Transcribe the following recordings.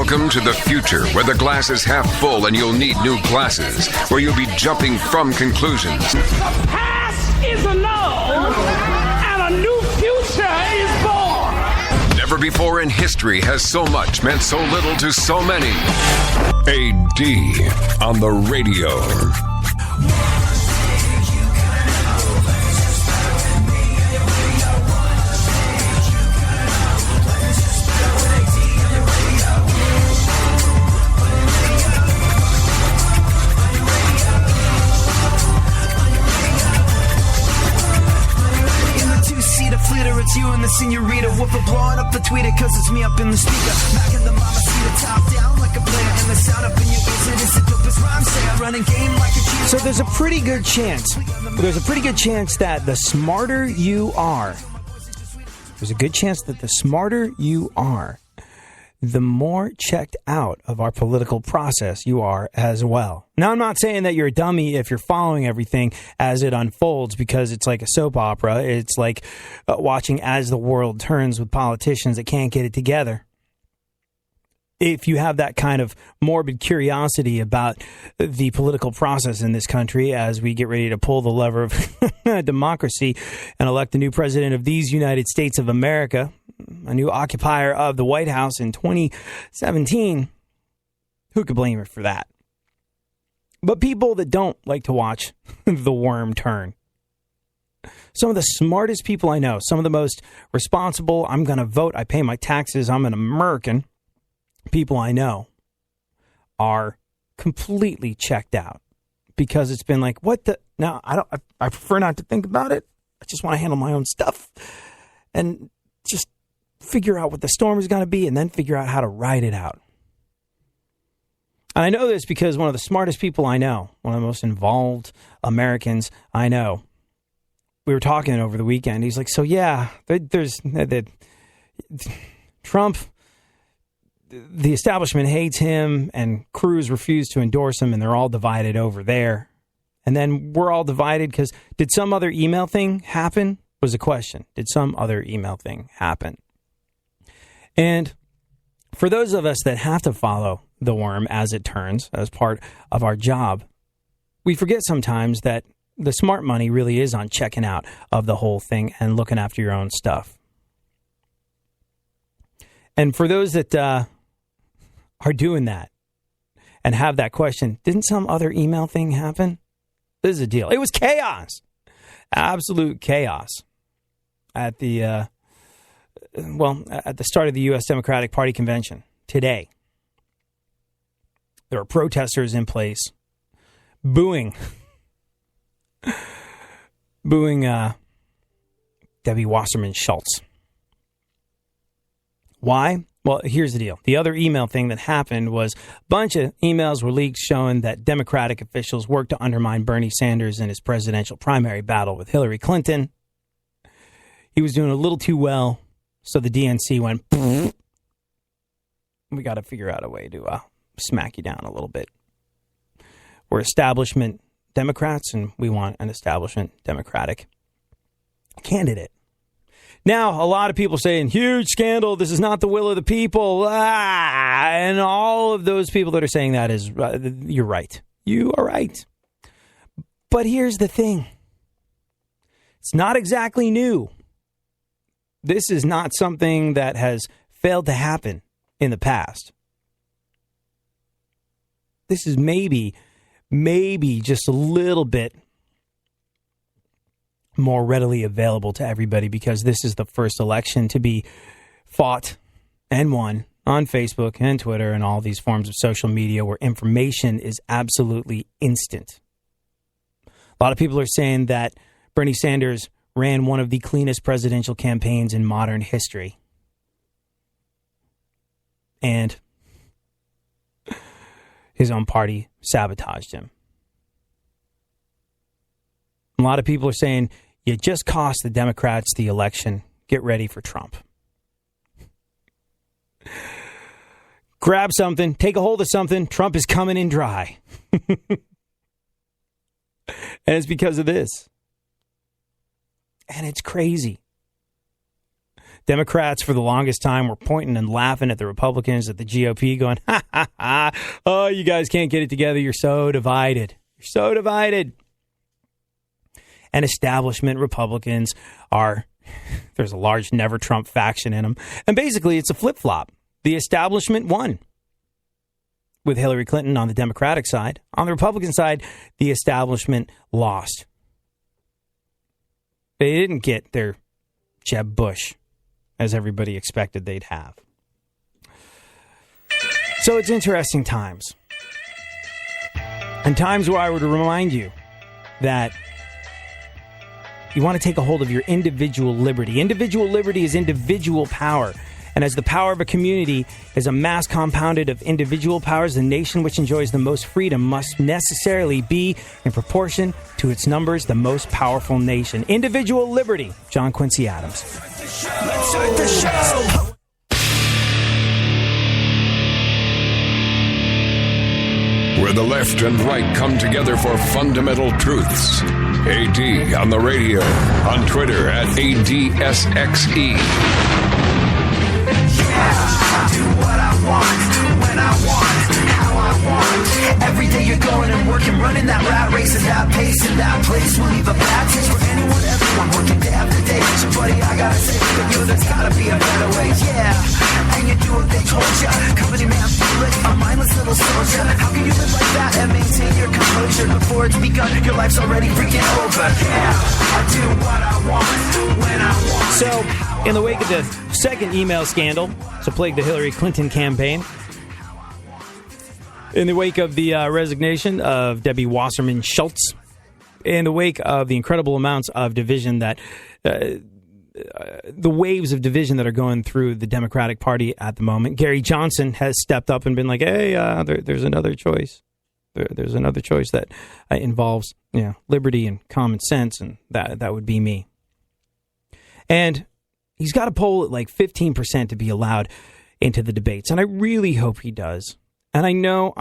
Welcome to the future, where the glass is half full and you'll need new glasses, where you'll be jumping from conclusions. The past is annulled, and a new future is born. Never before in history has so much meant so little to so many. AD on the radio. It's you and the senorita, whoop it, blowing up the tweeter, cause it's me up in the speaker. Back in the mama seat, top down like a player, and the sound up in your ears, it is the dopest rhyme, say I run a game like a cheater. So there's a pretty good chance that the smarter you are, the more checked out of our political process you are as well. Now, I'm not saying that you're a dummy if you're following everything as it unfolds, because it's like a soap opera. It's like watching As the World Turns with politicians that can't get it together. If you have that kind of morbid curiosity about the political process in this country as we get ready to pull the lever of democracy and elect a new president of these United States of America, a new occupier of the White House in 2017, who could blame her for that? But people that don't like to watch the worm turn. Some of the smartest people I know, some of the most responsible, I'm going to vote, I pay my taxes, I'm an American, people I know are completely checked out because it's been like, what the? No, I prefer not to think about it. I just want to handle my own stuff and just figure out what the storm is going to be and then figure out how to ride it out. And I know this because one of the smartest people I know, one of the most involved Americans I know, we were talking over the weekend. He's like, so yeah, there's Trump, the establishment hates him and Cruz refused to endorse him and they're all divided over there. And then we're all divided because did some other email thing happen? Was the question. Did some other email thing happen? And for those of us that have to follow the worm as it turns, as part of our job, we forget sometimes that the smart money really is on checking out of the whole thing and looking after your own stuff. And for those that are doing that and have that question, didn't some other email thing happen? This is a deal. It was chaos. Absolute chaos at the at the start of the U.S. Democratic Party convention today. There are protesters in place booing Debbie Wasserman Schultz. Why? Well, here's the deal. The other email thing that happened was a bunch of emails were leaked showing that Democratic officials worked to undermine Bernie Sanders in his presidential primary battle with Hillary Clinton. He was doing a little too well, so the DNC went, we got to figure out a way to smack you down a little bit. We're establishment Democrats, and we want an establishment Democratic candidate. Now, a lot of people saying, huge scandal, this is not the will of the people. And all of those people that are saying that is, you're right. You are right. But here's the thing. It's not exactly new. This is not something that has failed to happen in the past. This is maybe just a little bit more readily available to everybody because this is the first election to be fought and won on Facebook and Twitter and all these forms of social media where information is absolutely instant. A lot of people are saying that Bernie Sanders ran one of the cleanest presidential campaigns in modern history. And his own party sabotaged him. A lot of people are saying, you just cost the Democrats the election. Get ready for Trump. Grab something. Take a hold of something. Trump is coming in dry. And it's because of this. And it's crazy. Democrats, for the longest time, were pointing and laughing at the Republicans, at the GOP, going, ha, ha, ha. Oh, you guys can't get it together. You're so divided. You're so divided. And establishment Republicans there's a large Never Trump faction in them. And basically, it's a flip-flop. The establishment won with Hillary Clinton on the Democratic side. On the Republican side, the establishment lost. They didn't get their Jeb Bush, as everybody expected they'd have. So it's interesting times. And times where I would remind you that you want to take a hold of your individual liberty. Individual liberty is individual power. And as the power of a community is a mass compounded of individual powers, the nation which enjoys the most freedom must necessarily be, in proportion to its numbers, the most powerful nation. Individual liberty. John Quincy Adams. Let's start the show. Where the left and right come together for fundamental truths. AD on the radio, on Twitter at ADSXE. I do what I want, when I want, how I want. Every day you're going and working, running that rat race at that pace and that place will leave a bad taste for anyone, everyone working day after day. So buddy, I gotta say for you, there's gotta be a better way, yeah. And you do what they told ya, company man, feel it, a mindless little soldier. How can you live like that and maintain your composure before it's begun? Your life's already freaking over, yeah. I do what I want, when I want. So, in the wake of the second email scandal to plague the Hillary Clinton campaign, in the wake of the resignation of Debbie Wasserman Schultz, in the wake of the incredible amounts of division that the waves of division that are going through the Democratic Party at the moment, Gary Johnson has stepped up and been like, hey, there's another choice. There's another choice that involves liberty and common sense, and that would be me. And he's got a poll at like 15% to be allowed into the debates. And I really hope he does. And I know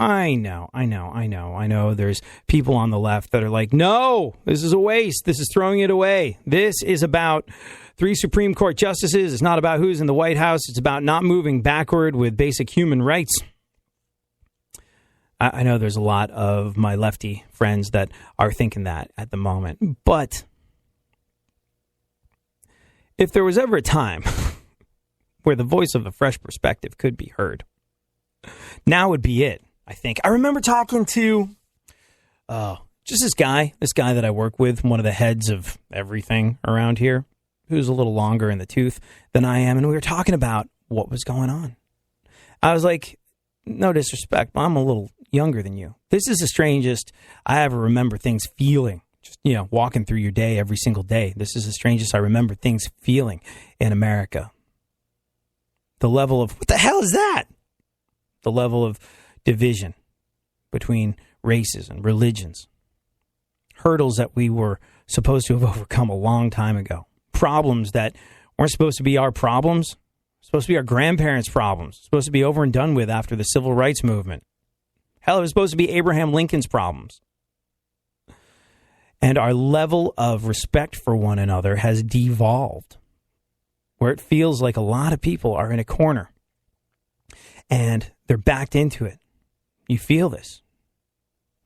there's people on the left that are like, no, this is a waste. This is throwing it away. This is about 3 Supreme Court justices. It's not about who's in the White House. It's about not moving backward with basic human rights. I know there's a lot of my lefty friends that are thinking that at the moment. But if there was ever a time where the voice of a fresh perspective could be heard, now would be it, I think. I remember talking to just this guy that I work with, one of the heads of everything around here, who's a little longer in the tooth than I am, and we were talking about what was going on. I was like, no disrespect, but I'm a little younger than you. This is the strangest I ever remember things feeling. Just, walking through your day every single day. This is the strangest I remember things feeling in America. The level of, what the hell is that? The level of division between races and religions. Hurdles that we were supposed to have overcome a long time ago. Problems that weren't supposed to be our problems. Supposed to be our grandparents' problems. Supposed to be over and done with after the Civil Rights Movement. Hell, it was supposed to be Abraham Lincoln's problems. And our level of respect for one another has devolved, where it feels like a lot of people are in a corner and they're backed into it. You feel this.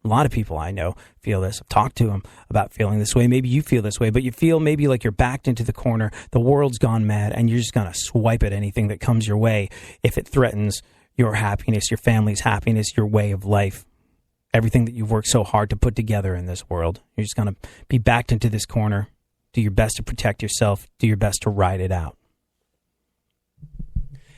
A lot of people I know feel this. I've talked to them about feeling this way. Maybe you feel this way, but you feel maybe like you're backed into the corner. The world's gone mad, and you're just going to swipe at anything that comes your way if it threatens your happiness, your family's happiness, your way of life. Everything that you've worked so hard to put together in this world. You're just going to be backed into this corner. Do your best to protect yourself. Do your best to ride it out.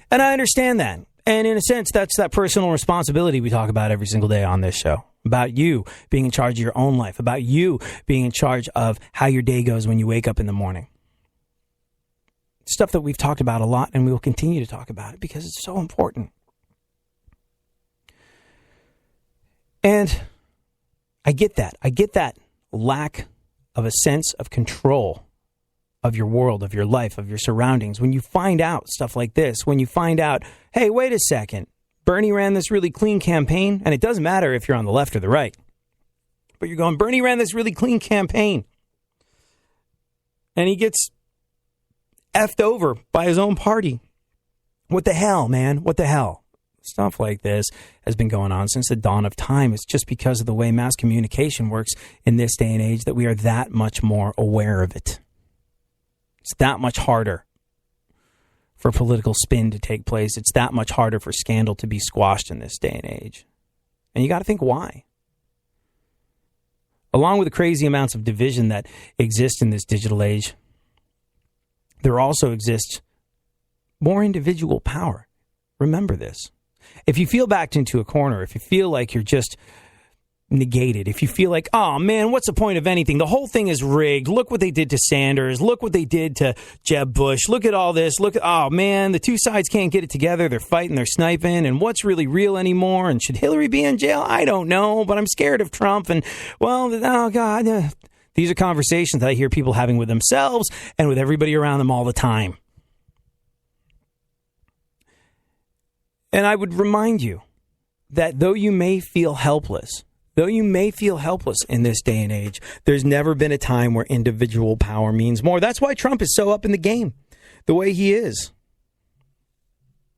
And I understand that. And in a sense, that's that personal responsibility we talk about every single day on this show. About you being in charge of your own life. About you being in charge of how your day goes when you wake up in the morning. Stuff that we've talked about a lot, and we will continue to talk about it because it's so important. And I get that. I get that lack of a sense of control of your world, of your life, of your surroundings. When you find out stuff like this, when you find out, hey, wait a second, Bernie ran this really clean campaign, and it doesn't matter if you're on the left or the right, but you're going, Bernie ran this really clean campaign, and he gets effed over by his own party. What the hell, man? What the hell? Stuff like this has been going on since the dawn of time. It's just because of the way mass communication works in this day and age that we are that much more aware of it. It's that much harder for political spin to take place. It's that much harder for scandal to be squashed in this day and age. And you got to think why. Along with the crazy amounts of division that exist in this digital age, there also exists more individual power. Remember this. If you feel backed into a corner, if you feel like you're just negated, if you feel like, oh man, what's the point of anything? The whole thing is rigged. Look what they did to Sanders. Look what they did to Jeb Bush. Look at all this. Look at, oh man, the two sides can't get it together. They're fighting, they're sniping, and what's really real anymore? And should Hillary be in jail? I don't know, but I'm scared of Trump. And well, oh God, these are conversations that I hear people having with themselves and with everybody around them all the time. And I would remind you that though you may feel helpless in this day and age, there's never been a time where individual power means more. That's why Trump is so up in the game the way he is.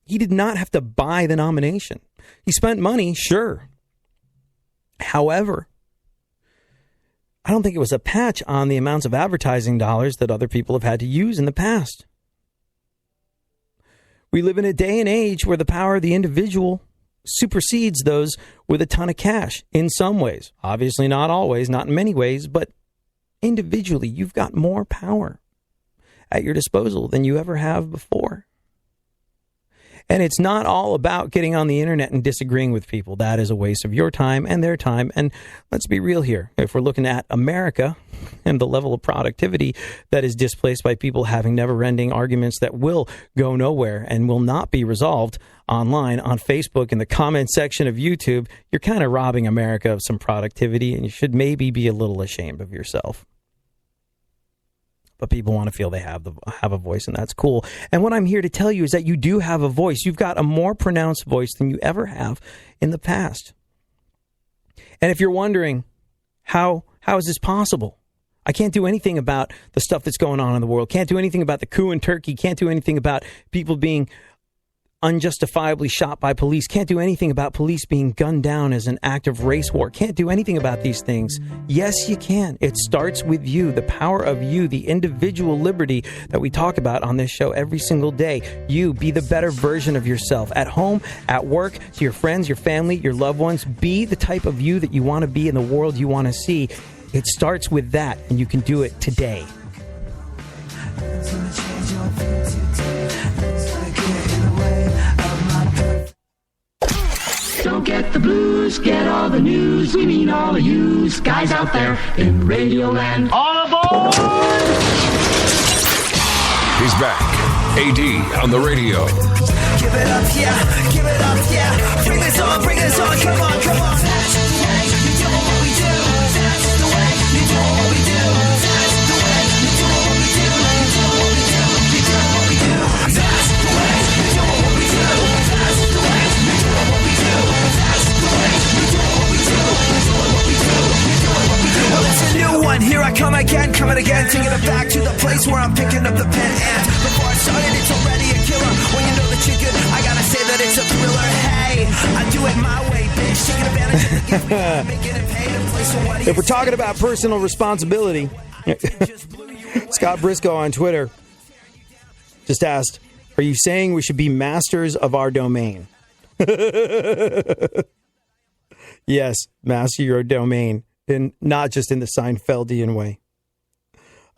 He did not have to buy the nomination. He spent money, sure. However, I don't think it was a patch on the amounts of advertising dollars that other people have had to use in the past. We live in a day and age where the power of the individual supersedes those with a ton of cash in some ways. Obviously not always, not in many ways, but individually, you've got more power at your disposal than you ever have before. And it's not all about getting on the internet and disagreeing with people. That is a waste of your time and their time. And let's be real here. If we're looking at America and the level of productivity that is displaced by people having never-ending arguments that will go nowhere and will not be resolved online, on Facebook, in the comment section of YouTube, you're kind of robbing America of some productivity, and you should maybe be a little ashamed of yourself. But people want to feel they have a voice, and that's cool. And what I'm here to tell you is that you do have a voice. You've got a more pronounced voice than you ever have in the past. And if you're wondering, how is this possible? I can't do anything about the stuff that's going on in the world. Can't do anything about the coup in Turkey. Can't do anything about people being unjustifiably shot by police. Can't do anything about police being gunned down as an act of race war. Can't do anything about these things. Yes, you can. It starts with you, the power of you, the individual liberty that we talk about on this show every single day. You be the better version of yourself at home, at work, to your friends, your family, your loved ones. Be the type of you that you want to be in the world you want to see. It starts with that, and you can do it today. Don't get the blues, get all the news. We mean all of you guys out there in Radioland. All aboard! He's back. AD on the radio. Give it up, yeah. Give it up, yeah. Bring this on, come on, come on. That's the way you do what we do. That's the way you do what we do. That's the way you do what we do. You do what we do. You do what we do. That's the way you do what we do. That's the way you do what we do. That's the way you do what we do. You do what we do. You do what we do. Well, it's a new one. Here I come again, coming again, taking it back to the place where I'm picking up the pen. And before I started, it's already a killer. When you know that you're good, I gotta say that it's a thriller. Hey, I do it my way, bitch. Taking advantage of the gift we gotta make it and pay to play. So what do you If we're talking about personal responsibility, Scott Briscoe on Twitter just asked, are you saying we should be masters of our domain? Yes, master your domain, and not just in the Seinfeldian way.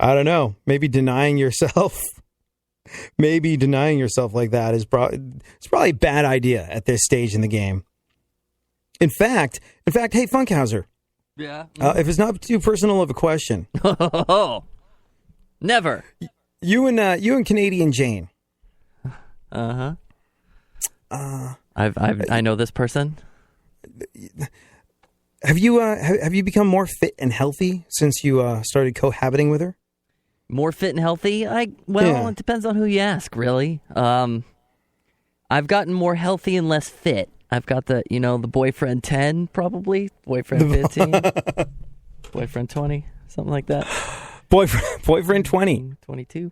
I don't know. Maybe denying yourself like that is probably a bad idea at this stage in the game. In fact, hey, Funkhauser. Yeah. If it's not too personal of a question. Never. You and Canadian Jane. I know this person. Have you become more fit and healthy since you started cohabiting with her? More fit and healthy? It depends on who you ask, really. I've gotten more healthy and less fit. I've got the boyfriend 10, probably. Boyfriend 15. Boyfriend 20, something like that. Boyfriend 20. 22.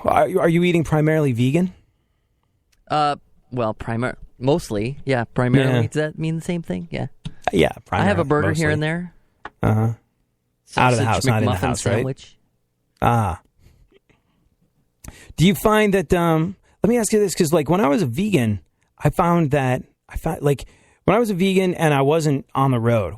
Are you eating primarily vegan? Well, mostly, yeah. Primarily, Yeah. does that mean the same thing? Yeah. Yeah, I primarily. have a burger mostly. here and there. Uh-huh. Out of the Sausage house, not in the McMuffin house, right? sandwich. Ah. Do you find that, let me ask you this, because like when I was a vegan, I found like when I was a vegan and I wasn't on the road,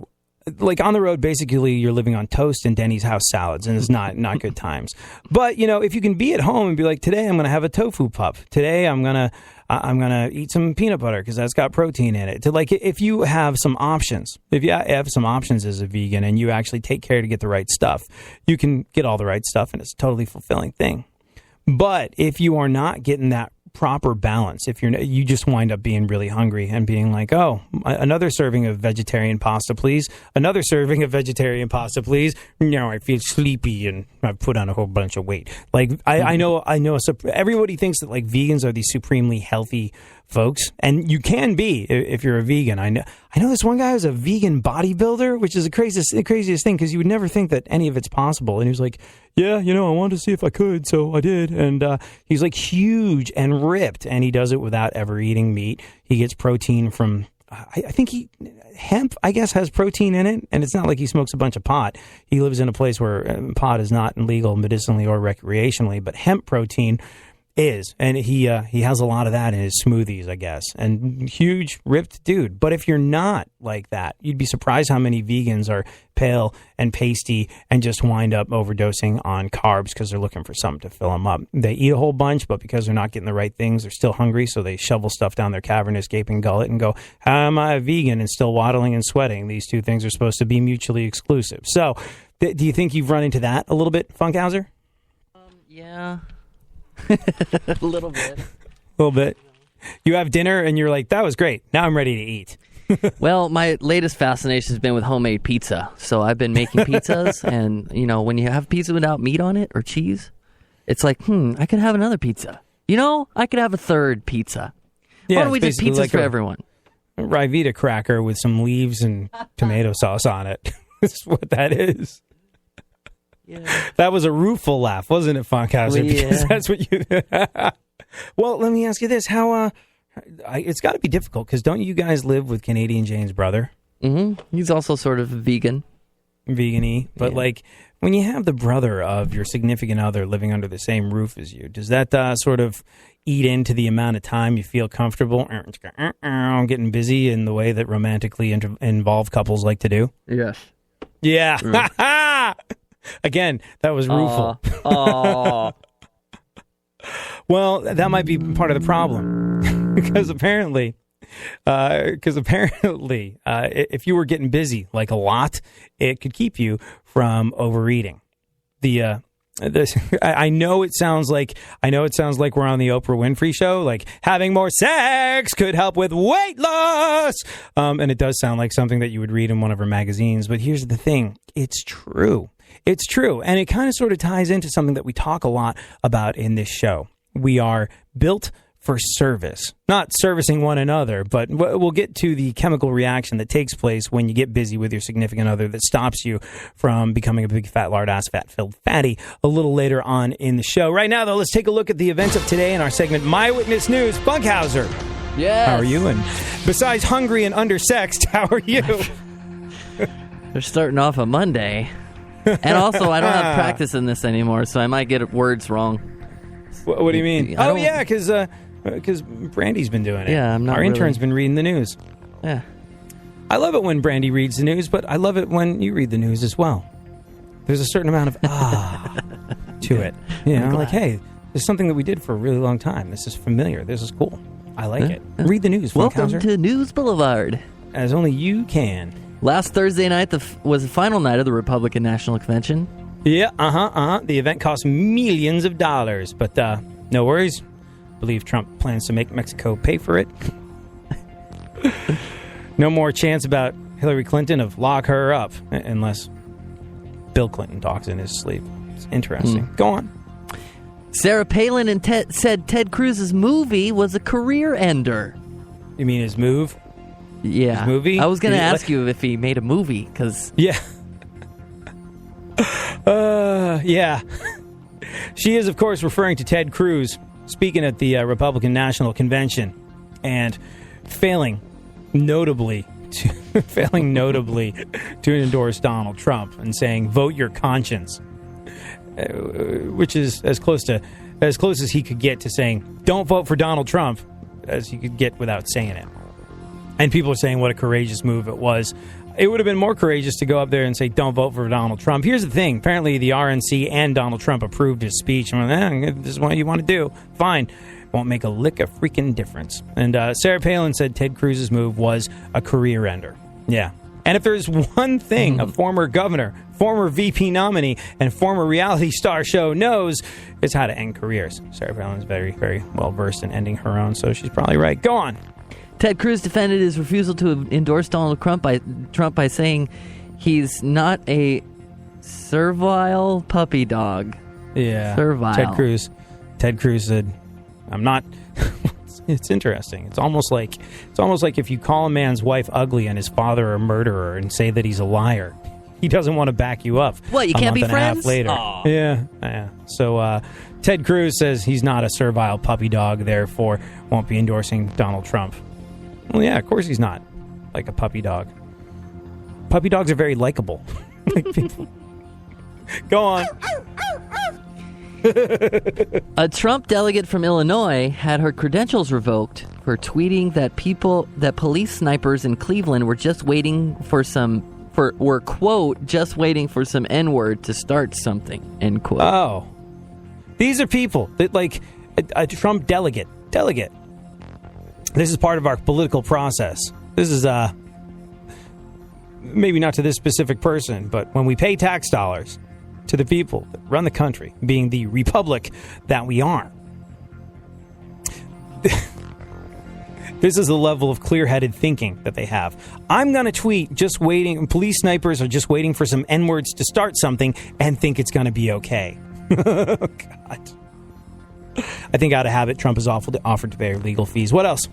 like on the road, basically you're living on toast and Denny's house salads, and it's not good times. But if you can be at home and be like, today I'm going to have a tofu pup. Today I'm gonna eat some peanut butter because that's got protein in it. If you have some options, if you have some options as a vegan and you actually take care to get the right stuff, you can get all the right stuff, and it's a totally fulfilling thing. But if you are not getting that proper balance, if you just wind up being really hungry and being like, oh, another serving of vegetarian pasta, please. Another serving of vegetarian pasta, please. I feel sleepy and I've put on a whole bunch of weight. Like I know. Everybody thinks that like vegans are these supremely healthy folks, and you can be if you're a vegan. I know this one guy who's a vegan bodybuilder, which is the craziest thing, because you would never think that any of it's possible. And he was like, yeah, I wanted to see if I could, so I did. And he's like huge and ripped, and he does it without ever eating meat. He gets protein from, I think hemp, I guess, has protein in it, and it's not like he smokes a bunch of pot. He lives in a place where pot is not legal medicinally or recreationally, but hemp protein is, and he has a lot of that in his smoothies, I guess. And huge, ripped dude. But if you're not like that, you'd be surprised how many vegans are pale and pasty and just wind up overdosing on carbs because they're looking for something to fill them up. They eat a whole bunch, but because they're not getting the right things, they're still hungry, so they shovel stuff down their cavernous, gaping gullet and go, how am I a vegan and still waddling and sweating? These two things are supposed to be mutually exclusive. So, do you think you've run into that a little bit, Funkhauser? Yeah. A little bit. A little bit. You have dinner and you're like, that was great. Now I'm ready to eat. Well, my latest fascination has been with homemade pizza. So I've been making pizzas, and when you have pizza without meat on it or cheese, it's like, I could have another pizza. I could have a third pizza. Yeah, why don't we just pizzas like for everyone? Rivita cracker with some leaves and tomato sauce on it. That's what that is. Yeah. That was a rueful laugh, wasn't it, Funkhauser? Well, yeah. Because that's what you... Well, let me ask you this. How... it's got to be difficult, because don't you guys live with Canadian Jane's brother? Mm-hmm. He's also sort of vegan. Vegan-y. But, when you have the brother of your significant other living under the same roof as you, does that sort of eat into the amount of time you feel comfortable getting busy in the way that romantically involved couples like to do? Yes. Yeah. Again, that was rueful. Well, that might be part of the problem, because apparently, if you were getting busy like a lot, it could keep you from overeating. I know it sounds like we're on the Oprah Winfrey show, like having more sex could help with weight loss, and it does sound like something that you would read in one of her magazines. But here's the thing: it's true. It's true, and it kind of sort of ties into something that we talk a lot about in this show. We are built for service, not servicing one another, but we'll get to the chemical reaction that takes place when you get busy with your significant other that stops you from becoming a big fat lard ass fat-filled fatty a little later on in the show. Right now, though, let's take a look at the events of today in our segment, My Witness News. Funkhauser. Yes. How are you? And besides hungry and undersexed, how are you? They're starting off a Monday. And also, I don't have practice in this anymore, so I might get words wrong. What do you mean? Yeah, because Brandy's been doing it. Yeah, I'm not. Our intern's been reading the news. Yeah. I love it when Brandy reads the news, but I love it when you read the news as well. There's a certain amount of to it. Like, hey, there's something that we did for a really long time. This is familiar. This is cool. I like it. Read the news, Welcome Funkhauser. to News Boulevard. As only you can. Last Thursday night was the final night of the Republican National Convention. Yeah, The event cost millions of dollars, but no worries. I believe Trump plans to make Mexico pay for it. No more chance about Hillary Clinton of lock her up, unless Bill Clinton talks in his sleep. It's interesting. Go on. Sarah Palin said Ted Cruz's movie was a career ender. You mean his move? Yeah. His movie? I was going to ask you if he made a movie, because... Yeah. Yeah. She is, of course, referring to Ted Cruz speaking at the Republican National Convention and failing notably to endorse Donald Trump and saying, vote your conscience, which is as close as he could get to saying, don't vote for Donald Trump, as he could get without saying it. And people are saying what a courageous move it was. It would have been more courageous to go up there and say, don't vote for Donald Trump. Here's the thing. Apparently, the RNC and Donald Trump approved his speech. And this is what you want to do. Fine. Won't make a lick of freaking difference. And Sarah Palin said Ted Cruz's move was a career ender. Yeah. And if there's one thing a former governor, former VP nominee, and former reality star show knows, it's how to end careers. Sarah Palin's very, very well versed in ending her own, so she's probably right. Go on. Ted Cruz defended his refusal to endorse Donald Trump by saying he's not a servile puppy dog. Yeah. Servile. Ted Cruz said, I'm not. It's interesting. It's almost like if you call a man's wife ugly and his father a murderer and say that he's a liar. He doesn't want to back you up. What, you can't be friends? Later. Yeah. So Ted Cruz says he's not a servile puppy dog, therefore won't be endorsing Donald Trump. Well, yeah, of course he's not like a puppy dog. Puppy dogs are very likable. Go on. A Trump delegate from Illinois had her credentials revoked for tweeting that police snipers in Cleveland were just waiting for quote, just waiting for some N-word to start something, end quote. Oh. These are people that, like, a Trump delegate. This is part of our political process. This is, maybe not to this specific person, but when we pay tax dollars to the people that run the country, being the republic that we are, this is the level of clear-headed thinking that they have. I'm going to tweet just waiting, police snipers are just waiting for some N-words to start something and think it's going to be okay. God. I think out of habit, Trump has offered to pay legal fees. What else?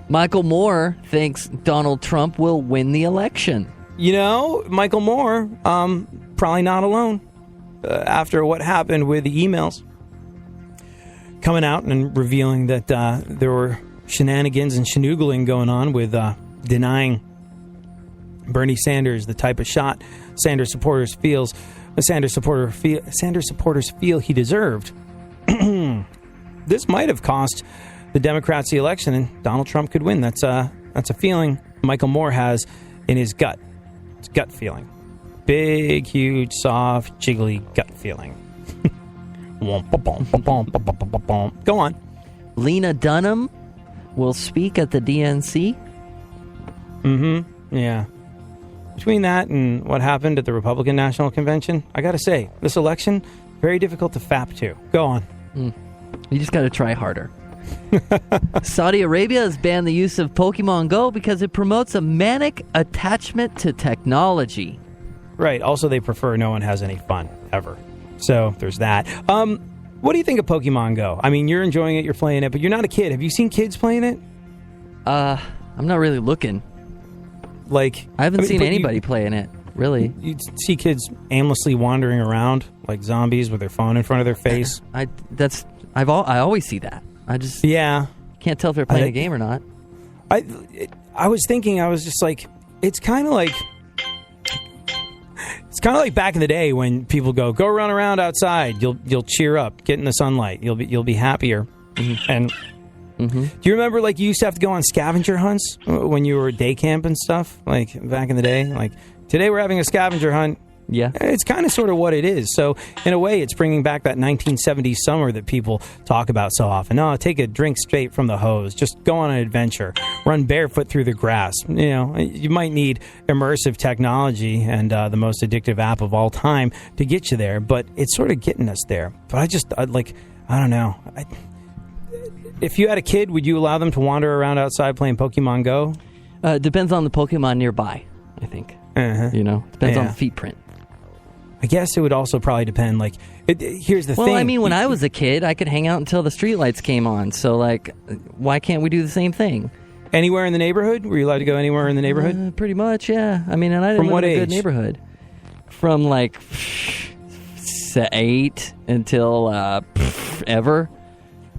Michael Moore thinks Donald Trump will win the election. You know, Michael Moore, probably not alone. After what happened with the emails coming out and revealing that there were shenanigans and shenoogling going on with denying Bernie Sanders the type of shot Sanders supporters feel he deserved. This might have cost the Democrats the election, and Donald Trump could win. That's a feeling Michael Moore has in his gut. It's gut feeling. Big, huge, soft, jiggly gut feeling. Go on. Lena Dunham will speak at the DNC. Yeah. Between that and what happened at the Republican National Convention, I got to say, this election, very difficult to fap to. Go on. You just got to try harder. Saudi Arabia has banned the use of Pokemon Go because it promotes a manic attachment to technology. Right. Also, they prefer no one has any fun, ever. So, there's that. What do you think of Pokemon Go? I mean, you're enjoying it, you're playing it, but you're not a kid. Have you seen kids playing it? I'm not really looking. I haven't seen anybody playing it, really. You see kids aimlessly wandering around like zombies with their phone in front of their face. I always see that. I just can't tell if they're playing a game or not. I was thinking, I was just like, it's kind of like back in the day when people go run around outside. You'll cheer up, get in the sunlight. You'll be happier. And do you remember, like, you used to have to go on scavenger hunts when you were at day camp and stuff, like back in the day? Like, today we're having a scavenger hunt. Yeah. It's kind of sort of what it is. So, in a way, it's bringing back that 1970s summer that people talk about so often. No, take a drink straight from the hose. Just go on an adventure. Run barefoot through the grass. You know, you might need immersive technology and the most addictive app of all time to get you there, but it's sort of getting us there. But I don't know. If you had a kid, would you allow them to wander around outside playing Pokemon Go? Depends on the Pokemon nearby, I think. You know, depends on the feet print. I guess it would also probably depend. Here's the thing. Well, I mean, when I was a kid, I could hang out until the streetlights came on. So, why can't we do the same thing? Anywhere in the neighborhood? Were you allowed to go anywhere in the neighborhood? Pretty much, yeah. I mean, and I didn't live in a good neighborhood. From 8 until ever.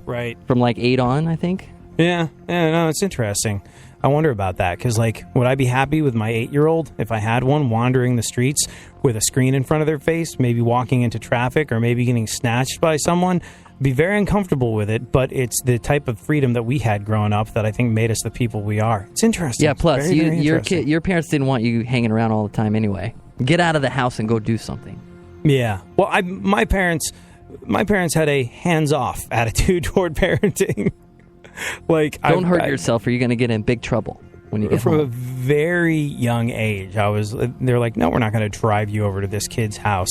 Right. From like 8 on, I think. Yeah, no, it's interesting. I wonder about that, because, like, would I be happy with my 8-year-old if I had one wandering the streets with a screen in front of their face, maybe walking into traffic or maybe getting snatched by someone? I'd be very uncomfortable with it, but it's the type of freedom that we had growing up that I think made us the people we are. It's interesting. Yeah, plus, very, very your parents didn't want you hanging around all the time anyway. Get out of the house and go do something. Yeah. Well, my parents had a hands-off attitude toward parenting. Like, don't hurt yourself, or you're going to get in big trouble when you get from home. a very young age. They're like, no, we're not going to drive you over to this kid's house.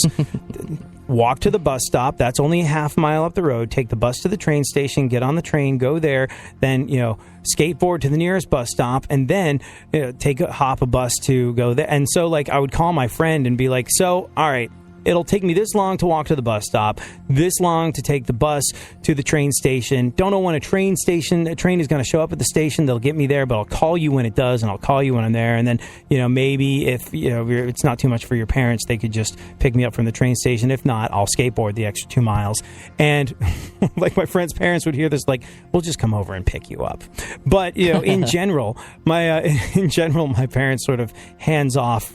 Walk to the bus stop. That's only a half mile up the road. Take the bus to the train station. Get on the train. Go there. Then skateboard to the nearest bus stop, and then hop a bus to go there. And so, like, I would call my friend and be like, so, all right, it'll take me this long to walk to the bus stop, this long to take the bus to the train station. Don't know when a train is going to show up at the station. They'll get me there, but I'll call you when it does, and I'll call you when I'm there. And then, maybe if, it's not too much for your parents, they could just pick me up from the train station. If not, I'll skateboard the extra 2 miles. And like, my friend's parents would hear this, like, we'll just come over and pick you up. But, in general, my parents sort of hands-off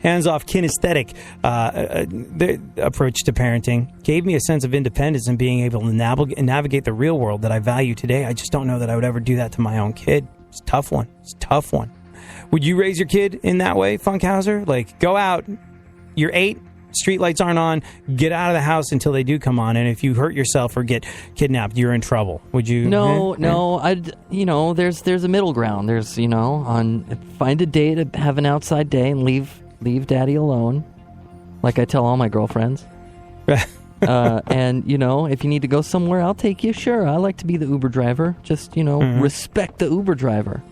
kinesthetic approach to parenting gave me a sense of independence and being able to navigate the real world that I value today. I just don't know that I would ever do that to my own kid. It's a tough one. Would you raise your kid in that way, Funkhauser? Like, go out, you're 8, street lights aren't on, get out of the house until they do come on, and if you hurt yourself or get kidnapped, you're in trouble. Would you? No, there's a middle ground. There's, find a day to have an outside day and leave daddy alone, like I tell all my girlfriends. And, if you need to go somewhere, I'll take you. Sure, I like to be the Uber driver. Just, respect the Uber driver.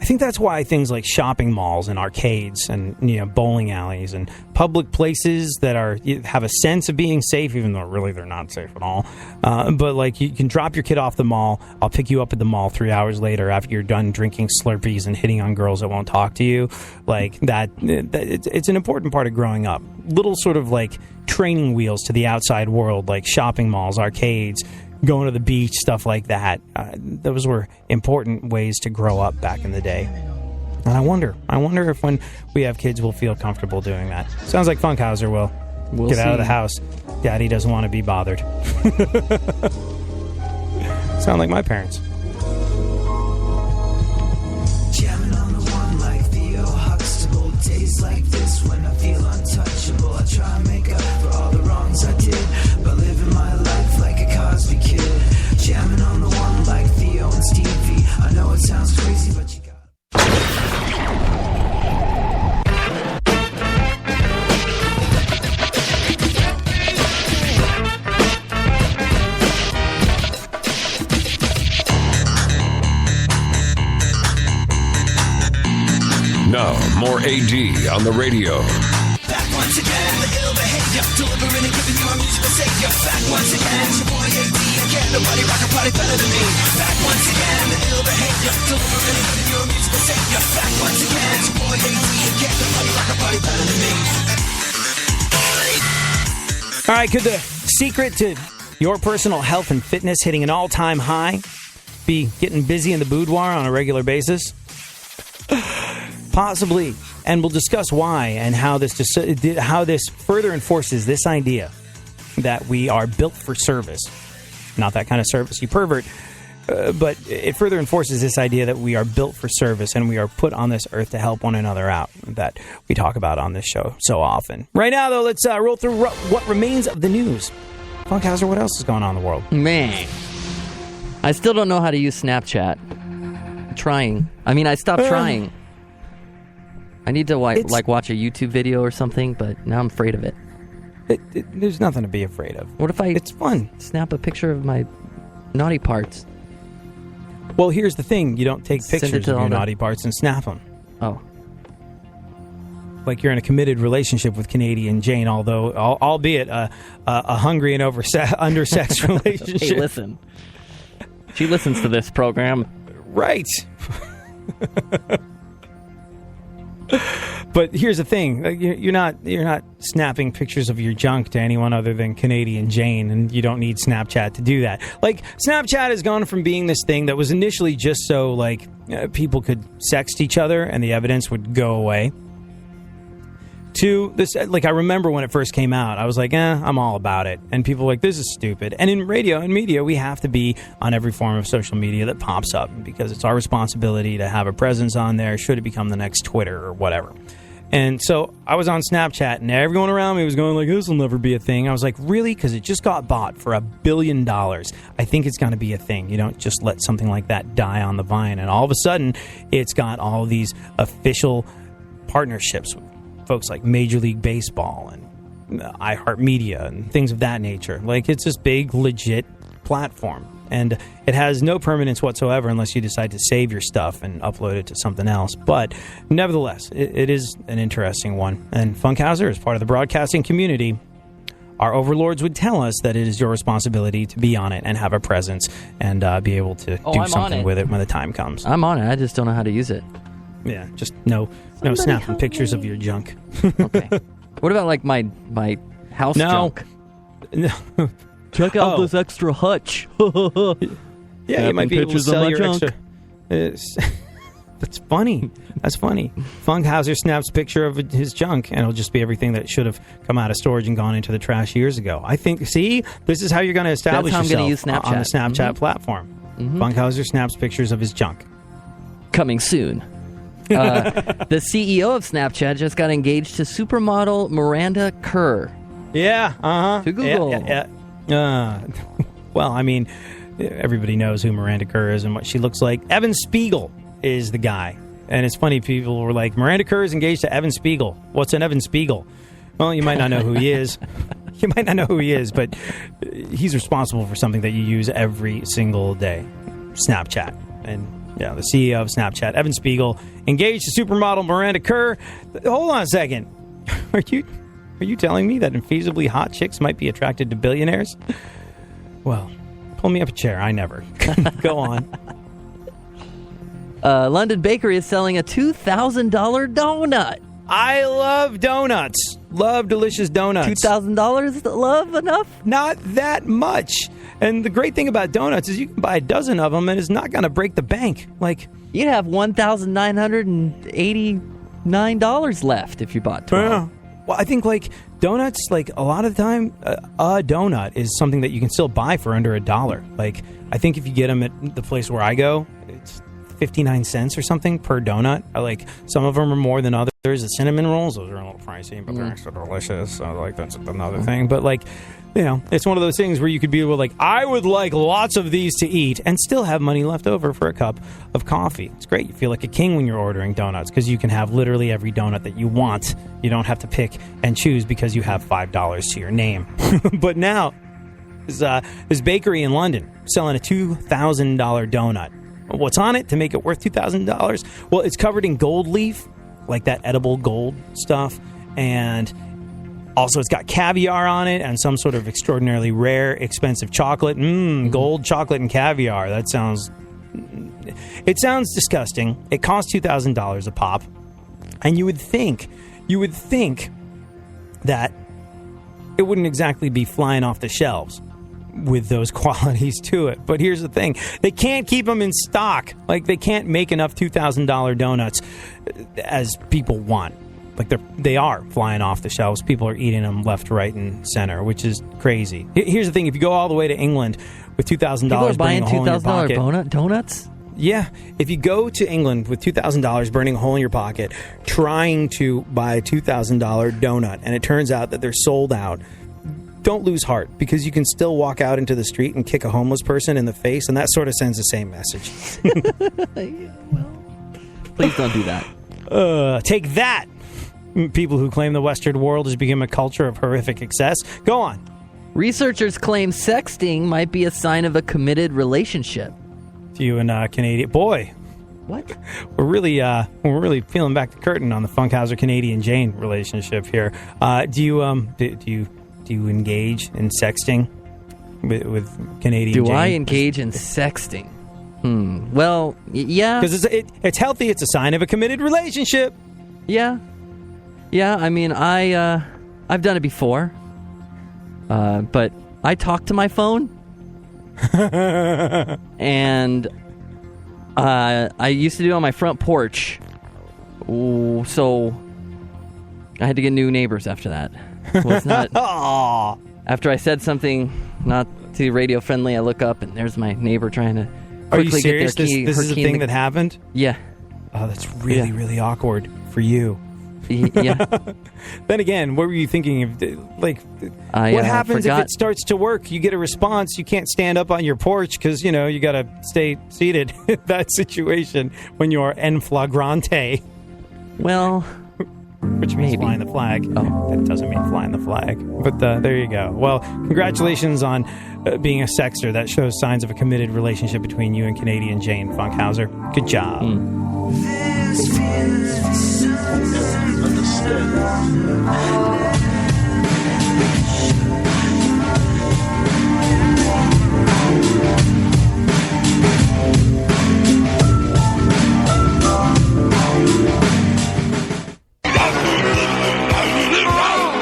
I think that's why things like shopping malls and arcades and bowling alleys and public places that have a sense of being safe, even though really they're not safe at all. But like, you can drop your kid off the mall. I'll pick you up at the mall 3 hours later after you're done drinking Slurpees and hitting on girls that won't talk to you. Like that it's an important part of growing up. Little sort of like training wheels to the outside world, like shopping malls, arcades, going to the beach, stuff like that. Those were important ways to grow up back in the day. And I wonder if when we have kids, we'll feel comfortable doing that. Sounds like Funkhauser will. We'll get see. out of the house. Daddy doesn't want to be bothered. Sound like my parents. Jamming on the one like Theo Huxtable. Days like this when I feel untouchable. I try and make up for all the wrongs I did by living my life like a Cosby kid. Jamming on the one like Theo and Stevie. I know it sounds crazy, but you got Now, more AD on the radio. back once again, the ill behavior, delivering and giving you a musical savior. Back once again, it's your boy AD again. Nobody rock a party better than me. Back once again, the ill behavior, delivering and giving you a musical savior. Back once again, it's your boy AD again. Nobody rock a party better than me. All right, could the secret to your personal health and fitness hitting an all-time high be getting busy in the boudoir on a regular basis? Possibly, and we'll discuss why and how this further enforces this idea that we are built for service. Not that kind of service, you pervert, but it further enforces this idea that we are built for service and we are put on this earth to help one another out, that we talk about on this show so often. Right now, though, let's roll through what remains of the news. Funkhauser, what else is going on in the world? Man, I still don't know how to use Snapchat. I'm trying. I stopped trying. I need to watch a YouTube video or something, but now I'm afraid of it. There's nothing to be afraid of. What if It's fun. snap a picture of my naughty parts? Well, here's the thing. You don't take Send it pictures to of all your the- naughty parts and snap them. Oh. Like you're in a committed relationship with Canadian Jane, albeit a hungry and undersexed relationship. Hey, listen. She listens to this program. Right. But here's the thing: you're not snapping pictures of your junk to anyone other than Canadian Jane, and you don't need Snapchat to do that. Like, Snapchat has gone from being this thing that was initially just so people could sext each other and the evidence would go away, to this. Like, I remember when it first came out, I was like, I'm all about it. And people were like, this is stupid. And in radio and media, we have to be on every form of social media that pops up because it's our responsibility to have a presence on there should it become the next Twitter or whatever. And so I was on Snapchat, and everyone around me was going like, this will never be a thing. I was like, really? Because it just got bought for $1 billion. I think it's going to be a thing. You don't just let something like that die on the vine. And all of a sudden, it's got all these official partnerships with folks like Major League Baseball and iHeartMedia and things of that nature. Like, it's this big, legit platform. And it has no permanence whatsoever unless you decide to save your stuff and upload it to something else. But nevertheless, it is an interesting one. And Funkhauser, as part of the broadcasting community, our overlords would tell us that it is your responsibility to be on it and have a presence and be able to do something with it when the time comes. I'm on it. I just don't know how to use it. Yeah, just no snapping pictures of your junk. Okay. What about like my house junk? No. Check out this extra hutch. Yeah, you might be able to sell your extra. That's funny. That's funny. Funkhauser snaps picture of his junk, and it'll just be everything that should have come out of storage and gone into the trash years ago. I think. See, this is how you're going to establish yourself use Snapchat. On the Snapchat platform. Funkhauser snaps pictures of his junk. Coming soon. The CEO of Snapchat just got engaged to supermodel Miranda Kerr. Yeah, To Google. Yeah. Well, I mean, everybody knows who Miranda Kerr is and what she looks like. Evan Spiegel is the guy. And it's funny, people were like, Miranda Kerr is engaged to Evan Spiegel. What's an Evan Spiegel? Well, you might not know who he is. You might not know who he is, but he's responsible for something that you use every single day. Snapchat. And yeah, the CEO of Snapchat, Evan Spiegel, engaged to supermodel Miranda Kerr. Hold on a second. Are you telling me that infeasibly hot chicks might be attracted to billionaires? Well, pull me up a chair. I never. Go on. London Bakery is selling a $2,000 donut. I love donuts. Love delicious donuts. $2,000 love enough? Not that much. And the great thing about donuts is you can buy a dozen of them and it's not going to break the bank. Like, you'd have $1,989 left if you bought 12. Yeah. Well, I think, like, donuts, like, a lot of the time, a donut is something that you can still buy for under $1. Like, I think if you get them at the place where I go, it's 59 cents or something per donut. Like, some of them are more than others. The cinnamon rolls, those are a little pricey, but they're extra delicious. So, like, that's another thing. But, like, you know, it's one of those things where you could be like, I would like lots of these to eat and still have money left over for a cup of coffee. It's great. You feel like a king when you're ordering donuts because you can have literally every donut that you want. You don't have to pick and choose because you have $5 to your name. But now, this bakery in London selling a $2,000 donut. What's on it to make it worth $2,000? Well, it's covered in gold leaf, like that edible gold stuff, and also it's got caviar on it and some sort of extraordinarily rare, expensive chocolate. Gold chocolate and caviar. It sounds disgusting. It costs $2,000 a pop, and you would think that it wouldn't exactly be flying off the shelves with those qualities to it. But here's the thing. They can't keep them in stock. Like, they can't make enough $2,000 donuts as people want. Like, they are flying off the shelves. People are eating them left, right, and center, which is crazy. Here's the thing. If you go all the way to England with $2,000 people are buying $2,000 donuts? Yeah. If you go to England with $2,000 burning a hole in your pocket, trying to buy a $2,000 donut, and it turns out that they're sold out, don't lose heart, because you can still walk out into the street and kick a homeless person in the face, and that sort of sends the same message. Yeah, well, please don't do that. Take that, people who claim the Western world has become a culture of horrific excess. Go on. Researchers claim sexting might be a sign of a committed relationship. To you and Canadian boy. What? We're really peeling back the curtain on the Funkhauser Canadian Jane relationship here. Do you engage in sexting with Canadian Jane? Do I engage in sexting? Well, yeah. Because it's healthy. It's a sign of a committed relationship. Yeah. Yeah, I mean, I've done it before, but I talk to my phone, and I used to do it on my front porch, so I had to get new neighbors after that. Well, it's not. After I said something not too radio friendly, I look up and there's my neighbor trying to Are you quickly serious? get their key. This her is a key in thing the- that happened? Yeah. Oh, that's really, really awkward for you. Yeah. Then again, what were you thinking of? Like, I what happens if forgot- it starts to work? You get a response. You can't stand up on your porch because, you know, you got to stay seated in that situation when you are en flagrante, Well, which means Maybe. flying the flag. Oh. That doesn't mean flying the flag. But there you go. Well, congratulations on being a sexter. That shows signs of a committed relationship between you and Canadian Jane Funkhauser. Good job. This feels so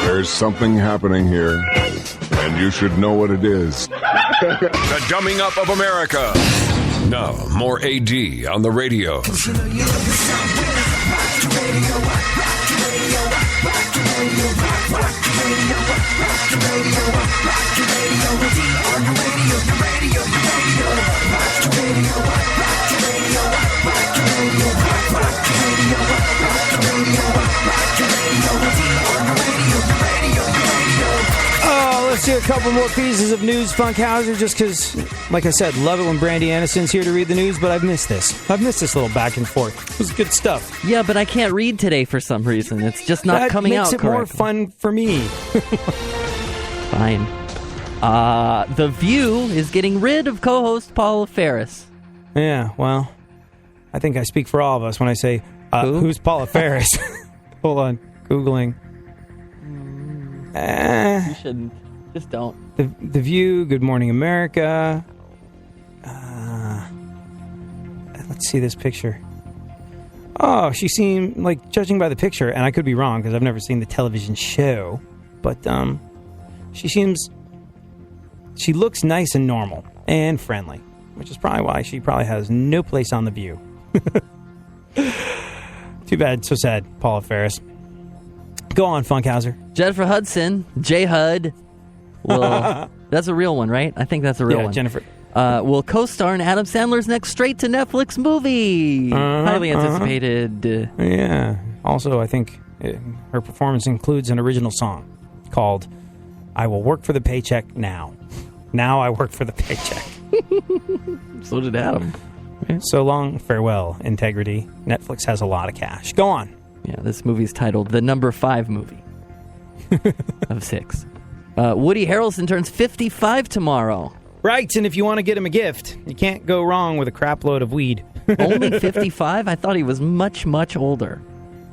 There's something happening here, and you should know what it is. The Dumbing Up of America. Now, more AD on the radio. Oh, let's do a couple more pieces of news, Funkhauser, just because, like I said, love it when Brandy Anderson's here to read the news, but I've missed this. I've missed this little back and forth. It was good stuff. yeah, but I can't read today for some reason. It's just not that coming makes out it more correctly. fun for me. Fine. The View is getting rid of co-host Paula Ferris. Yeah, well, I think I speak for all of us when I say, Who? who's Paula Ferris? Hold on, Googling. You shouldn't. Just don't. The View, Good Morning America. Let's see this picture. Oh, she seemed like, judging by the picture, and I could be wrong because I've never seen the television show, but she looks nice and normal and friendly, which is probably why she probably has no place on The View. Too bad, so sad, Paula Ferris. Go on, Funkhauser. Jennifer Hudson, J-HUD, will... That's a real one, right? I think that's a real one. Jennifer. Will co-star in Adam Sandler's next straight-to-Netflix movie. Highly anticipated. Yeah. Also, I think her performance includes an original song called I Will Work for the Paycheck Now. Now I work for the paycheck. So did Adam. So long, farewell, integrity. Netflix has a lot of cash. Go on. Yeah, this movie's titled The Number 5 Movie of 6. Woody Harrelson turns 55 tomorrow. Right, and if you want to get him a gift, you can't go wrong with a crap load of weed. Only 55? I thought he was much, much older.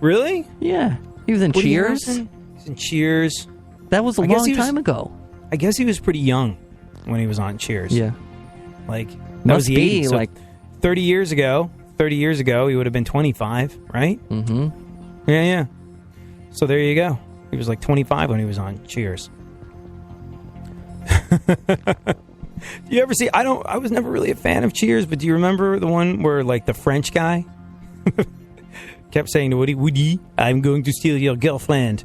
Really? Yeah. He was in Woody Cheers. Harrelson? He's in Cheers. That was a I guess long he was- time ago. I guess he was pretty young when he was on Cheers. Yeah. Like, that was Must the be 80s. So like 30 years ago, he would have been 25, right? Mm-hmm. Yeah. So there you go. He was like 25 when he was on Cheers. Do you ever see? I was never really a fan of Cheers, but do you remember the one where like the French guy kept saying to Woody, I'm going to steal your girlfriend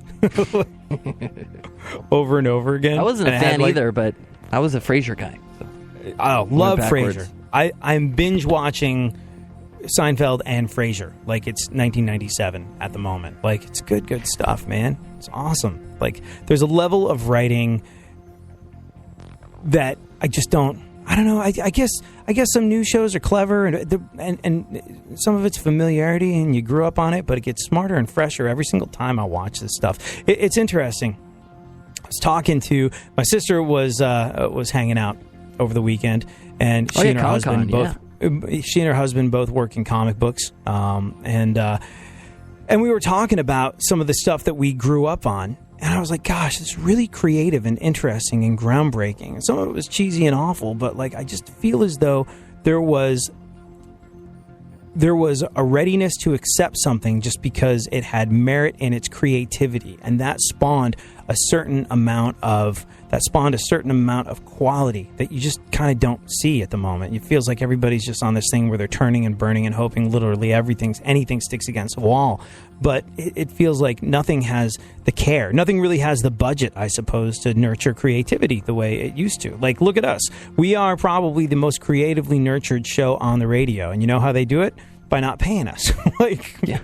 over and over again? I wasn't And a it had, fan like, either, but I was a Frasier guy. So. Oh, love backwards. Frasier. I'm binge watching Seinfeld and Frasier. Like it's 1997 at the moment. Like it's good stuff, man. It's awesome. Like there's a level of writing that I just don't. I don't know. I guess some new shows are clever and some of it's familiarity and you grew up on it, but it gets smarter and fresher every single time I watch this stuff. It's interesting. I was talking to my sister was hanging out over the weekend, and she and her husband both. She and her husband both work in comic books, and we were talking about some of the stuff that we grew up on, and I was like, "Gosh, it's really creative and interesting and groundbreaking." And some of it was cheesy and awful, but like I just feel as though there was there was a readiness to accept something just because it had merit in its creativity, and that spawned a certain amount of quality that you just kind of don't see at the moment. It feels like everybody's just on this thing where they're turning and burning and hoping literally anything sticks against the wall. But it feels like nothing has the care. Nothing really has the budget, I suppose, to nurture creativity the way it used to. Like, look at us. We are probably the most creatively nurtured show on the radio. And you know how they do it? By not paying us. Yeah.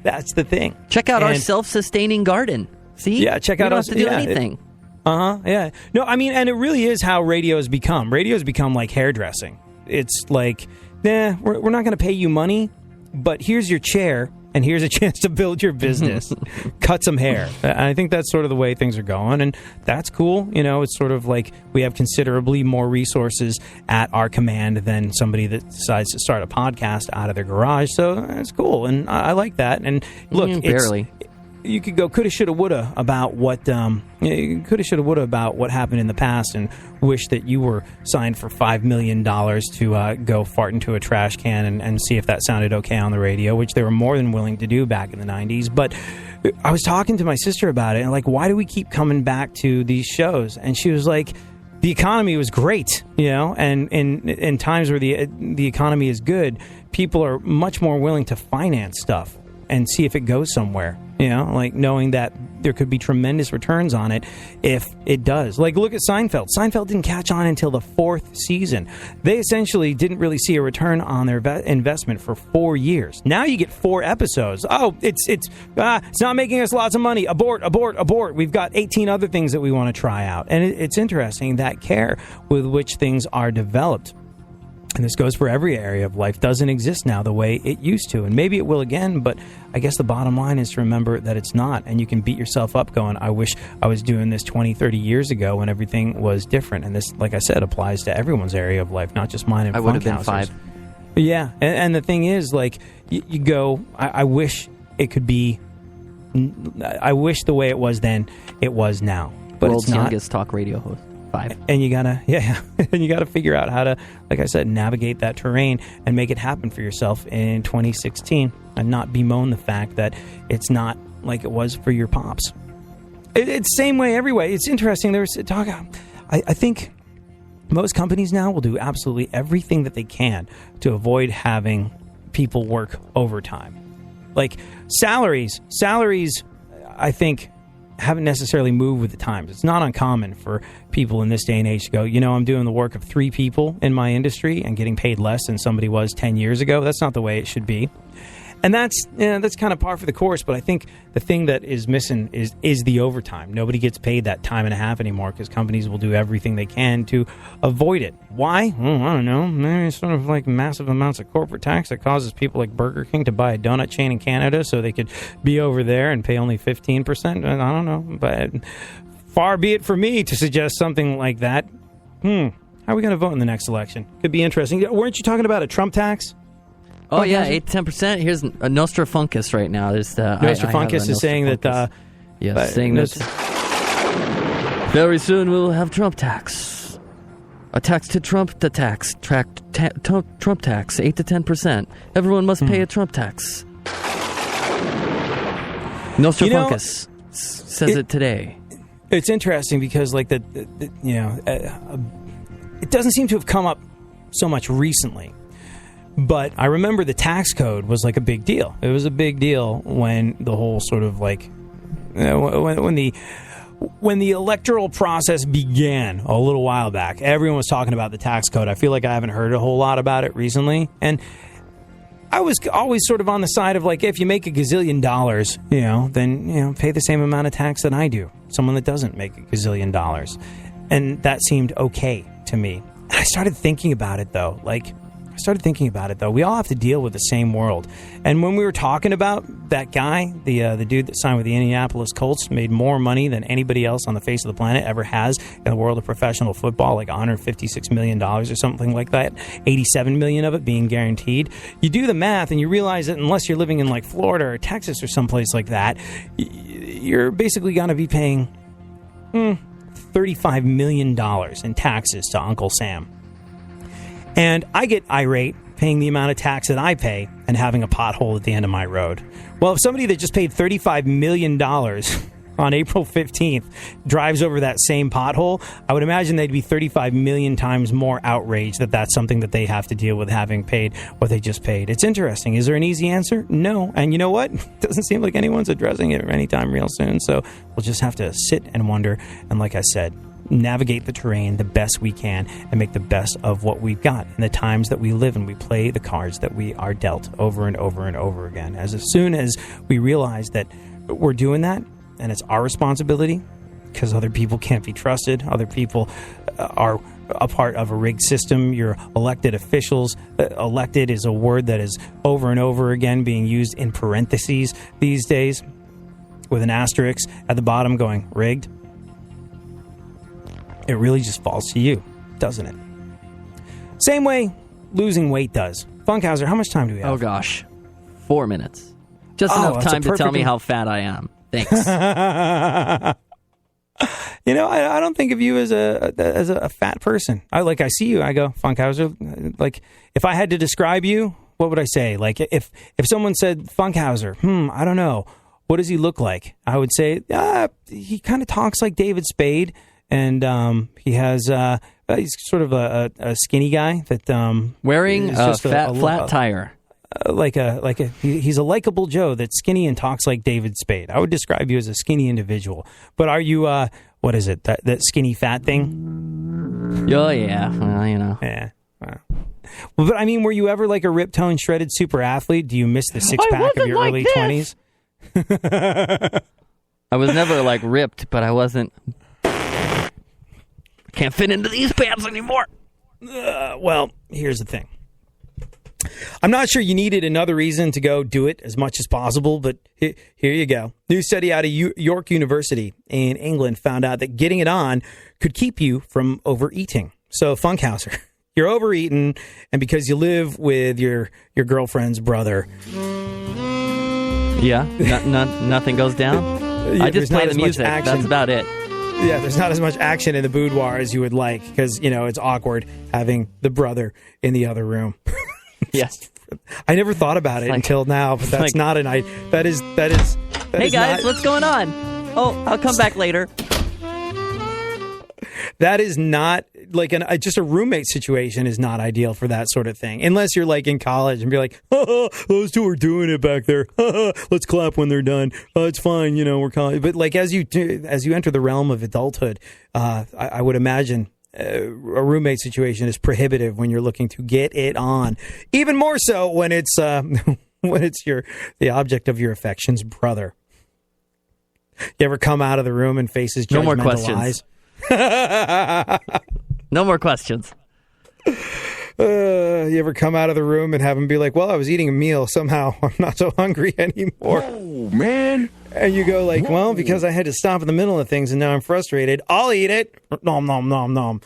That's the thing. Check out our self-sustaining garden. See? Yeah, check out us. We don't have to do anything. Yeah. No, I mean, and it really is how radio has become. Radio has become like hairdressing. It's like, we're not going to pay you money, but here's your chair, and here's a chance to build your business. Cut some hair. I think that's sort of the way things are going, and that's cool. You know, it's sort of like we have considerably more resources at our command than somebody that decides to start a podcast out of their garage. So that's cool, and I like that. And look, barely. You could go coulda, shoulda, woulda about what happened in the past, and wish that you were signed for $5 million to go fart into a trash can and see if that sounded okay on the radio, which they were more than willing to do back in the 90s. But I was talking to my sister about it, and like, why do we keep coming back to these shows? And she was like, the economy was great, you know, and in times where the economy is good, people are much more willing to finance stuff and see if it goes somewhere, you know, like knowing that there could be tremendous returns on it if it does. Like, look at Seinfeld. Seinfeld didn't catch on until the 4th season. They essentially didn't really see a return on their investment for 4 years. Now you get 4 episodes. Oh, it's not making us lots of money. Abort. We've got 18 other things that we want to try out. And it's interesting, that care with which things are developed. And this goes for every area of life, doesn't exist now the way it used to. And maybe it will again, but I guess the bottom line is to remember that it's not. And you can beat yourself up going, I wish I was doing this 20, 30 years ago when everything was different. And this, like I said, applies to everyone's area of life, not just mine and I would have been 5. Yeah. And the thing is, like, you go, I wish it could be, I wish the way it was then, it was now. But World's it's not. youngest talk radio host. 5. And you gotta, and you gotta figure out how to, like I said, navigate that terrain and make it happen for yourself in 2016, and not bemoan the fact that it's not like it was for your pops. It's the same way every way. It's interesting. There's talk. I think most companies now will do absolutely everything that they can to avoid having people work overtime. Like salaries, I think, haven't necessarily moved with the times. It's not uncommon for people in this day and age to go, you know, I'm doing the work of 3 people in my industry and getting paid less than somebody was 10 years ago. That's not the way it should be. And that's kind of par for the course. But I think the thing that is missing is the overtime. Nobody gets paid that time and a half anymore because companies will do everything they can to avoid it. Why? Well, I don't know. Maybe it's sort of like massive amounts of corporate tax that causes people like Burger King to buy a donut chain in Canada so they could be over there and pay only 15%. I don't know. But far be it for me to suggest something like that. How are we going to vote in the next election? Could be interesting. Weren't you talking about a Trump tax? Oh, yeah, 8-10%. Here's a Nostrafunkus right now. There's the Nostrafunkus is saying that... saying that very soon we'll have Trump tax. A tax to Trump the tax. Trump tax, 8-10%. Everyone must pay a Trump tax. Nostrafunkus says it today. It's interesting because, like, it doesn't seem to have come up so much recently. But I remember the tax code was like a big deal. It was a big deal when the whole sort of like when the electoral process began a little while back. Everyone was talking about the tax code. I feel like I haven't heard a whole lot about it recently. And I was always sort of on the side of like, if you make $1 gazillion, then pay the same amount of tax that I do. Someone that doesn't make $1 gazillion, and that seemed okay to me. And I started thinking about it though, we all have to deal with the same world. And when we were talking about that guy, the dude that signed with the Indianapolis Colts, made more money than anybody else on the face of the planet ever has in the world of professional football, like $156 million or something like that, 87 million of it being guaranteed. You do the math and you realize that unless you're living in like Florida or Texas or someplace like that, you're basically going to be paying $35 million in taxes to Uncle Sam. And I get irate paying the amount of tax that I pay and having a pothole at the end of my road. Well, if somebody that just paid $35 million on April 15th drives over that same pothole, I would imagine they'd be 35 million times more outraged that that's something that they have to deal with, having paid what they just paid. It's interesting. Is there an easy answer? No. And you know what? It doesn't seem like anyone's addressing it anytime real soon. So we'll just have to sit and wonder. And like I said, navigate the terrain the best we can and make the best of what we've got in the times that we live in. We play the cards that we are dealt over and over and over again. As soon as we realize that we're doing that, and it's our responsibility, because other people can't be trusted. Other people are a part of a rigged system. Your elected officials. Elected is a word that is over and over again being used in parentheses these days with an asterisk at the bottom going rigged. It really just falls to you, doesn't it? Same way losing weight does. Funkhauser, how much time do we have? Oh, gosh. 4 minutes. Just enough time to tell me how fat I am. Thanks. You know, I don't think of you as a fat person. I see you, I go, Funkhauser. Like, if I had to describe you, what would I say? Like, if someone said Funkhauser, I don't know, what does he look like? I would say, he kind of talks like David Spade, and he has he's sort of a skinny guy that wearing a flat tire. He's a likable Joe that's skinny and talks like David Spade. I would describe you as a skinny individual. But are you, what is it, that skinny fat thing? Oh, yeah. Well, you know. Yeah. Well, but I mean, were you ever like a ripped-toned, shredded super athlete? Do you miss the six-pack of your early 20s? I was never like ripped, but I wasn't. Can't fit into these pants anymore. Well, here's the thing. I'm not sure you needed another reason to go do it as much as possible, but here you go. New study out of York University in England found out that getting it on could keep you from overeating. So, Funkhauser, you're overeating, and because you live with your girlfriend's brother. Yeah, nothing goes down? I just play the music. That's about it. Yeah, there's not as much action in the boudoir as you would like because, you know, it's awkward having the brother in the other room. Yes. I never thought about it until now, but that's not an idea. That is. Hey guys, what's going on? Oh, I'll come back later. That is not like just a roommate situation is not ideal for that sort of thing. Unless you're like in college and be like, those two are doing it back there. Let's clap when they're done. It's fine, you know, we're college. But like as you enter the realm of adulthood, I would imagine a roommate situation is prohibitive when you're looking to get it on. Even more so when it's the object of your affection's brother. You ever come out of the room and face his judgmental No more questions. eyes? No more questions. You ever come out of the room and have him be like, well, I was eating a meal. Somehow I'm not so hungry anymore. Oh, man. And you go like, well, because I had to stop in the middle of things and now I'm frustrated. I'll eat it. Nom, nom, nom, nom.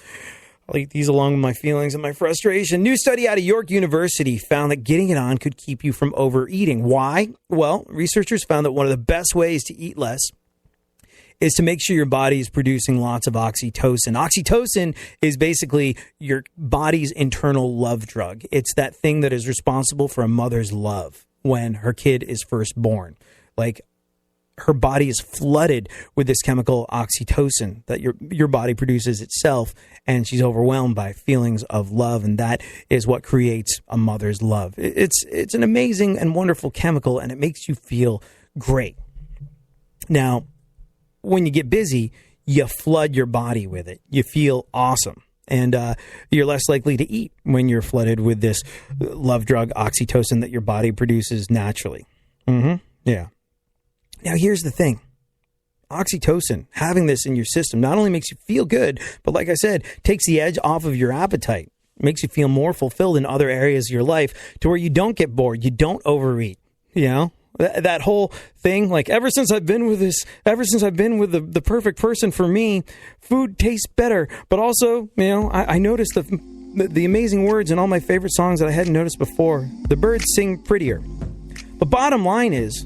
I'll eat these along with my feelings and my frustration. New study out of York University found that getting it on could keep you from overeating. Why? Well, researchers found that one of the best ways to eat less is to make sure your body is producing lots of oxytocin. Oxytocin is basically your body's internal love drug. It's that thing that is responsible for a mother's love when her kid is first born. Like, her body is flooded with this chemical oxytocin that your body produces itself, and she's overwhelmed by feelings of love, and that is what creates a mother's love. It's an amazing and wonderful chemical, and it makes you feel great. Now, when you get busy, you flood your body with it. You feel awesome. And you're less likely to eat when you're flooded with this love drug, oxytocin, that your body produces naturally. Yeah. Now, here's the thing. Oxytocin, having this in your system, not only makes you feel good, but like I said, takes the edge off of your appetite. Makes you feel more fulfilled in other areas of your life to where you don't get bored. You don't overeat, you know? That whole thing, like ever since I've been with the perfect person for me, food tastes better. But also, you know, I noticed the amazing words in all my favorite songs that I hadn't noticed before. The birds sing prettier. But bottom line is,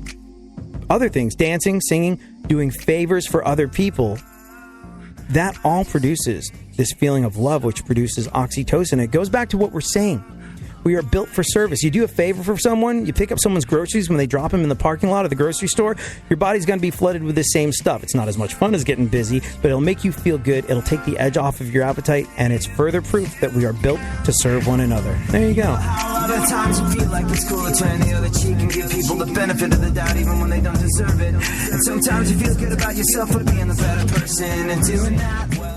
other things, dancing, singing, doing favors for other people, that all produces this feeling of love, which produces oxytocin. It goes back to what we're saying. We are built for service. You do a favor for someone, you pick up someone's groceries when they drop them in the parking lot of the grocery store, your body's going to be flooded with the same stuff. It's not as much fun as getting busy, but it'll make you feel good. It'll take the edge off of your appetite, and it's further proof that we are built to serve one another. There you go. A lot of times you feel like it's cool to turn the other cheek and give people the benefit of the doubt even when they don't deserve it. And sometimes you feel good about yourself for being the better person and doing that well.